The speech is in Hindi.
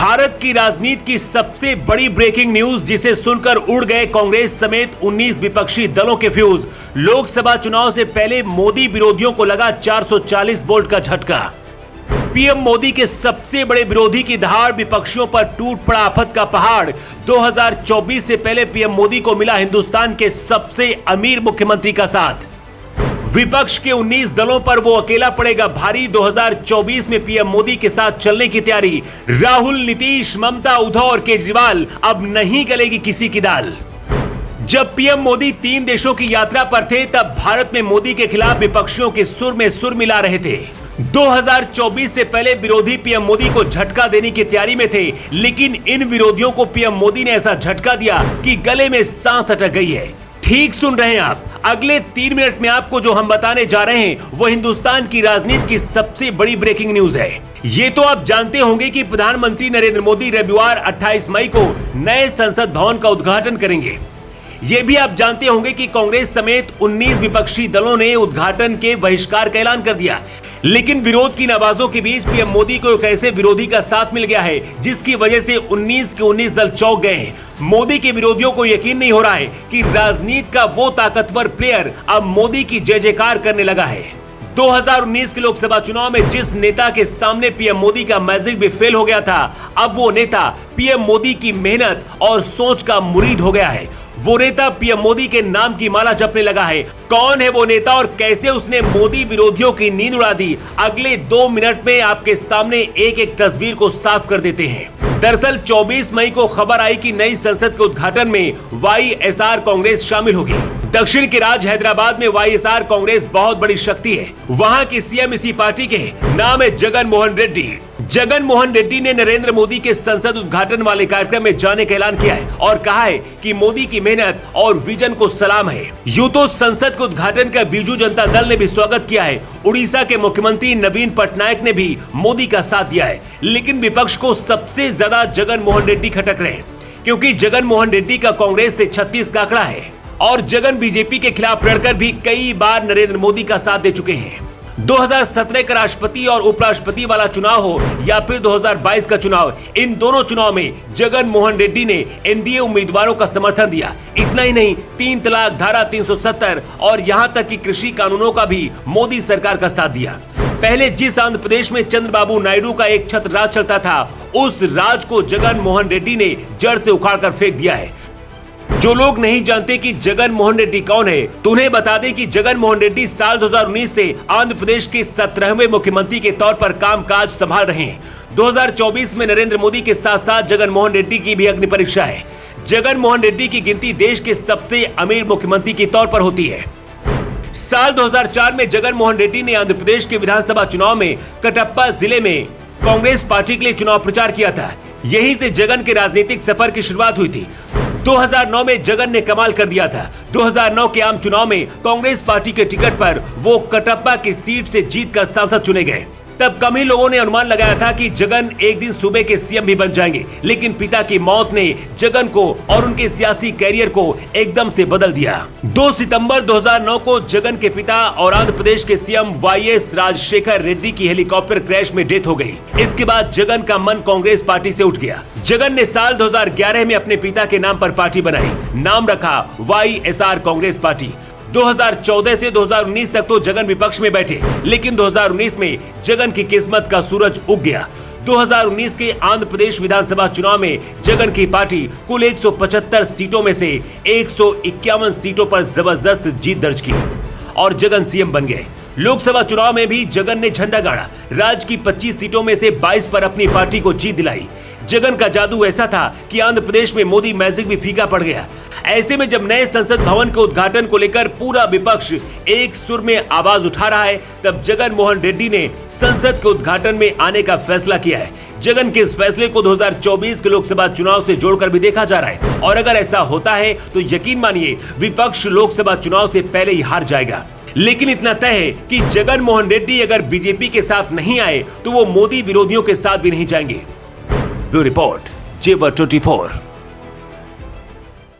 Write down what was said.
भारत की राजनीति की सबसे बड़ी ब्रेकिंग न्यूज, जिसे सुनकर उड़ गए कांग्रेस समेत 19 विपक्षी दलों के फ्यूज। लोकसभा चुनाव से पहले मोदी विरोधियों को लगा 440 वोल्ट का झटका। पीएम मोदी के सबसे बड़े विरोधी की दहाड़, विपक्षियों पर टूट पड़ा आफत का पहाड़। 2024 से पहले पीएम मोदी को मिला हिंदुस्तान के सबसे अमीर मुख्यमंत्री का साथ। विपक्ष के 19 दलों पर वो अकेला पड़ेगा भारी। 2024 में पीएम मोदी के साथ चलने की तैयारी। राहुल, नीतीश, ममता, उद्धव और केजरीवाल, अब नहीं गलेगी किसी की दाल। जब पीएम मोदी 3 देशों की यात्रा पर थे, तब भारत में मोदी के खिलाफ विपक्षियों के सुर में सुर मिला रहे थे। 2024 से पहले विरोधी पीएम मोदी को झटका देने की तैयारी में थे, लेकिन इन विरोधियों को पीएम मोदी ने ऐसा झटका दिया कि गले में सांस अटक गई है। ठीक सुन रहे हैं आप। अगले 3 मिनट में आपको जो हम बताने जा रहे हैं वो हिंदुस्तान की राजनीति की सबसे बड़ी ब्रेकिंग न्यूज है। ये तो आप जानते होंगे कि प्रधानमंत्री नरेंद्र मोदी रविवार 28 मई को नए संसद भवन का उद्घाटन करेंगे। ये भी आप जानते होंगे कि कांग्रेस समेत 19 विपक्षी दलों ने उद्घाटन के बहिष्कार का ऐलान कर दिया। लेकिन विरोध की आवाजों के बीच पीएम मोदी को एक ऐसे विरोधी का साथ मिल गया है जिसकी वजह से 19 के 19 दल चौंक गए हैं। मोदी के विरोधियों को यकीन नहीं हो रहा है कि राजनीति का वो ताकतवर प्लेयर अब मोदी की जय जयकार करने लगा है। 2019 के लोकसभा चुनाव में जिस नेता के सामने पीएम मोदी का मैजिक भी फेल हो गया था, अब वो नेता पीएम मोदी की मेहनत और सोच का मुरीद हो गया है। वो नेता पीएम मोदी के नाम की माला जपने लगा है। कौन है वो नेता और कैसे उसने मोदी विरोधियों की नींद उड़ा दी, अगले 2 मिनट में आपके सामने एक एक तस्वीर को साफ कर देते हैं। दरअसल 24 मई को खबर आई कि नई संसद के उद्घाटन में वाईएसआर कांग्रेस शामिल होगी। दक्षिण के राज्य हैदराबाद में वाईएसआर कांग्रेस बहुत बड़ी शक्ति है। वहां के सीएम इसी पार्टी के नाम है जगन मोहन रेड्डी। जगन मोहन रेड्डी ने नरेंद्र मोदी के संसद उद्घाटन वाले कार्यक्रम में जाने का ऐलान किया है और कहा है कि मोदी की मेहनत और विजन को सलाम है। यूं तो संसद के उद्घाटन का बीजू जनता दल ने भी स्वागत किया है। उड़ीसा के मुख्यमंत्री नवीन पटनायक ने भी मोदी का साथ दिया है। लेकिन विपक्ष को सबसे ज्यादा जगन मोहन रेड्डी खटक रहे हैं, क्योंकि जगन मोहन रेड्डी का कांग्रेस से 36 का आंकड़ा है और जगन बीजेपी के खिलाफ लड़कर भी कई बार नरेंद्र मोदी का साथ दे चुके हैं। 2017 का राष्ट्रपति और उपराष्ट्रपति वाला चुनाव हो या फिर 2022 का चुनाव, इन दोनों चुनाव में जगन मोहन रेड्डी ने एनडीए उम्मीदवारों का समर्थन दिया। इतना ही नहीं, 3 तलाक, धारा 370 और यहां तक कि कृषि कानूनों का भी मोदी सरकार का साथ दिया। पहले जिस आंध्र प्रदेश में चंद्रबाबू नायडू का एक छत्र राज चलता था, उस राज को जगन मोहन रेड्डी ने जड़ से उखाड़ कर फेंक दिया है। जो लोग नहीं जानते कि जगन मोहन रेड्डी कौन है, तो उन्हें बता दें कि जगन मोहन रेड्डी साल 2019 से आंध्र प्रदेश के 17वें मुख्यमंत्री के तौर पर कामकाज संभाल रहे हैं। 2024 में नरेंद्र मोदी के साथ साथ जगन मोहन रेड्डी की भी अग्नि परीक्षा है। जगन मोहन रेड्डी की गिनती देश के सबसे अमीर मुख्यमंत्री के तौर पर होती है। साल 2004 में जगन मोहन रेड्डी ने आंध्र प्रदेश के विधानसभा चुनाव में कटप्पा जिले में कांग्रेस पार्टी के लिए चुनाव प्रचार किया था। यहीं से जगन के राजनीतिक सफर की शुरुआत हुई थी। 2009 में जगन ने कमाल कर दिया था। 2009 के आम चुनाव में कांग्रेस पार्टी के टिकट पर वो कटप्पा की सीट से जीतकर सांसद चुने गए। तब कम ही लोगों ने अनुमान लगाया था कि जगन एक दिन सूबे के सीएम भी बन जाएंगे, लेकिन पिता की मौत ने जगन को और उनके सियासी कैरियर को एकदम से बदल दिया। 2 सितंबर 2009 को जगन के पिता और आंध्र प्रदेश के सीएम वाईएस राजशेखर रेड्डी की हेलीकॉप्टर क्रैश में डेथ हो गई। इसके बाद जगन का मन कांग्रेस पार्टी से उठ गया। जगन ने साल 2011 में अपने पिता के नाम पर पार्टी बनाई, नाम रखा वाईएसआर कांग्रेस पार्टी। 2014 से 2019 तक तो जगन विपक्ष में बैठे, लेकिन 2019 में जगन की किस्मत का सूरज उग गया। 2019 के आंध्र प्रदेश विधानसभा चुनाव में जगन की पार्टी कुल 175 सीटों में से 151 सीटों पर जबरदस्त जीत दर्ज की और जगन सीएम बन गए। लोकसभा चुनाव में भी जगन ने झंडा गाड़ा। राज्य की 25 सीटों में से 22 पर अपनी पार्टी को जीत दिलाई। जगन का जादू ऐसा था कि आंध्र प्रदेश में मोदी मैजिक भी फीका पड़ गया। ऐसे में जब नए संसद भवन के उद्घाटन को लेकर पूरा विपक्ष एक सुर में आवाज उठा रहा है, तब जगन मोहन रेड्डी ने संसद के उद्घाटन में आने का फैसला किया है। जगन के इस फैसले को 2024 के लोकसभा चुनाव से जोड़कर भी देखा जा रहा है और अगर ऐसा होता है तो यकीन मानिए विपक्ष लोकसभा चुनाव से पहले ही हार जाएगा। लेकिन इतना तय है कि जगन मोहन रेड्डी अगर बीजेपी के साथ नहीं आए तो वो मोदी विरोधियों के साथ भी नहीं जाएंगे। ब्यूरो रिपोर्ट, जेवर 24।